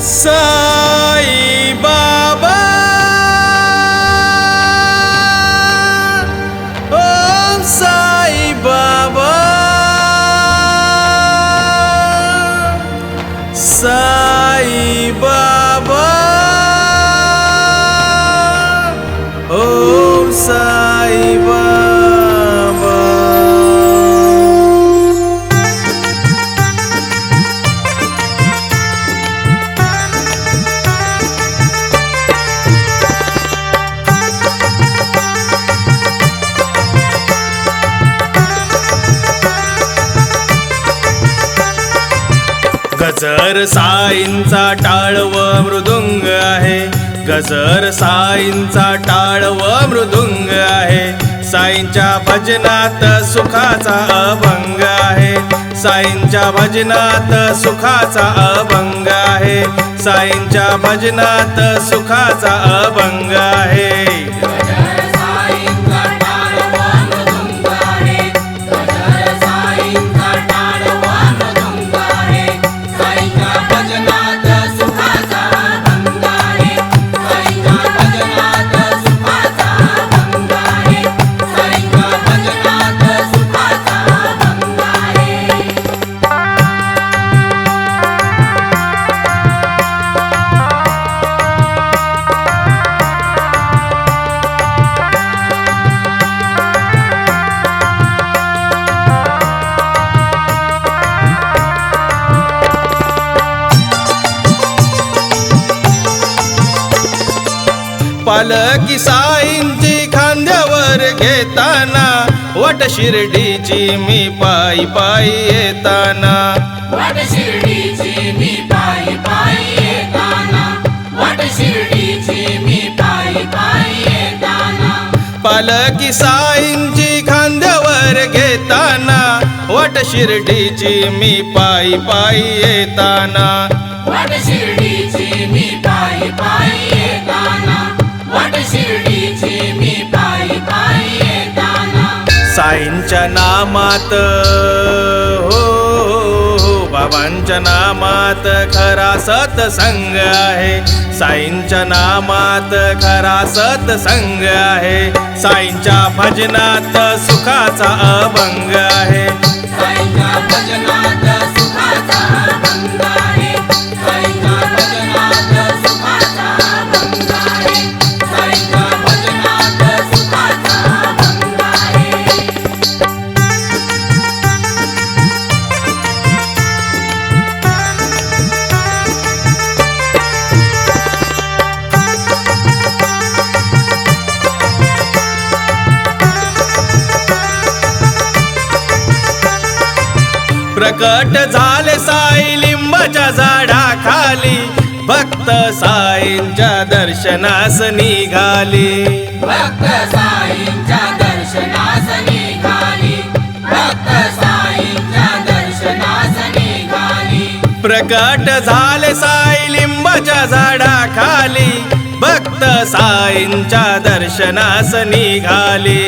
साई बाबा ओम साई बाबा साई बाबा ओम साई बाबा। गजर साईंचा टाळ व मृदुंग आहे, गजर साईंचा टाळ व मृदुंग आहे। साईंच्या भजनात सुखाचा अभंग आहे, साईंच्या भजनात सुखाचा अभंग आहे, साईंच्या भजनात सुखाचा अभंग आहे। पालकी साईंची खांद्यावर घेताना, वट शिर्डीची मी पायी पायी येताना, वट शिर्डीची मी पायी पायी येताना, वट शिर्डीची मी पायी पायी येताना। पालकी साईंची खांद्यावर घेताना, वट शिर्डीची मी पायी पायी येताना, वट शिर्डीची मी पायी पायी येताना, वट शिर्डीची मी पायी पायी येताना। साईंच्या नामात हो बाबांच्या नामात खरा सत्संग आहे, साईंच्या नामात खरा सत्संग आहे। साईंच्या भजनात सुखाचा अभंग आहे, साईंच्या भजनात सुखाचा अभंग आहे, साईंच्या भजनात सुखाचा अभंग आहे, साईंच्या भजनात सुखाचा अभंग आहे। प्रकट झाले साई लिंबाच्या झाडाखाली, भक्त साईंच्या दर्शनास निघाली, भक्त साईंच्या दर्शनास निघाली, भक्त साईंच्या दर्शनास निघाली। प्रकट झाले साई लिंबाच्या झाडाखाली, भक्त साईंच्या दर्शनास निघाली,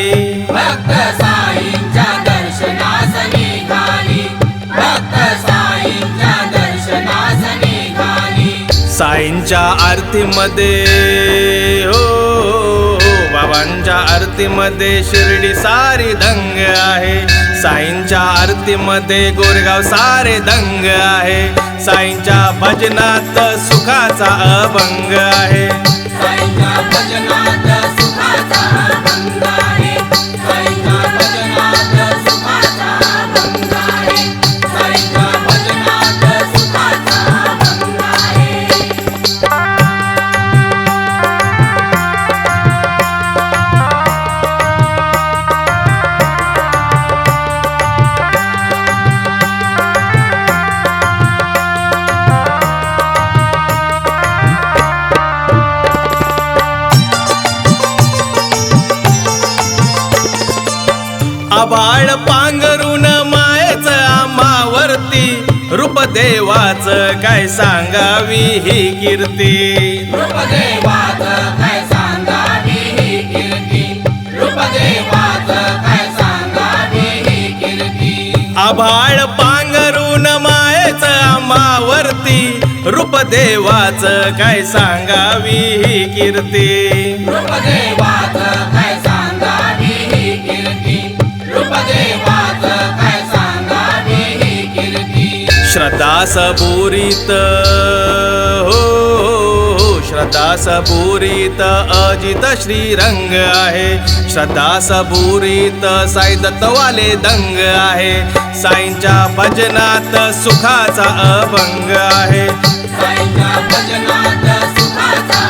भक्त साईंच्या दर्शनास निघाली, भक्त साईंच्या दर्शनास निघाली। साईंच्या आरतीमध्ये हो बाबांच्या आरतीमध्ये शिर्डी सारी दंग आहे, साईंच्या आरतीमध्ये गोरेगाव सारे दंग आहे। साईंच्या भजनात सुखाचा अभंग आहे, साईंच्या भजनात सुखाचा अभंग आहे, साईंच्या भजनात सुखाचा अभंग आहे, साईंच्या भजनात सुखाचा अभंग आहे। आभाळ पांघरून मायेच आम्हावरती, रूपदेवाचं काय सांगावी ही कीर्ती, रूपदेवाचं काय सांगावी ही कीर्ती, रूपदेवाचं काय सांगावी ही कीर्ती। आभाळ पांघरून मायेच आम्हावरती, रूपदेवाचं काय सांगावी ही कीर्ती. रूपदेवाचं काय सांगावी ही कीर्ती. रूपदेवाचं काय सांगावी ही कीर्ती. श्रद्धा सबुरीत श्रद्धा सबुरीत अजित श्रीरंग आहे. श्रद्धा सबुरीत साई दत्तवाले दंग आहे. साईंच्या भजनात सुखाचा अभंग आहे. साईंच्या भजनात सुखाचा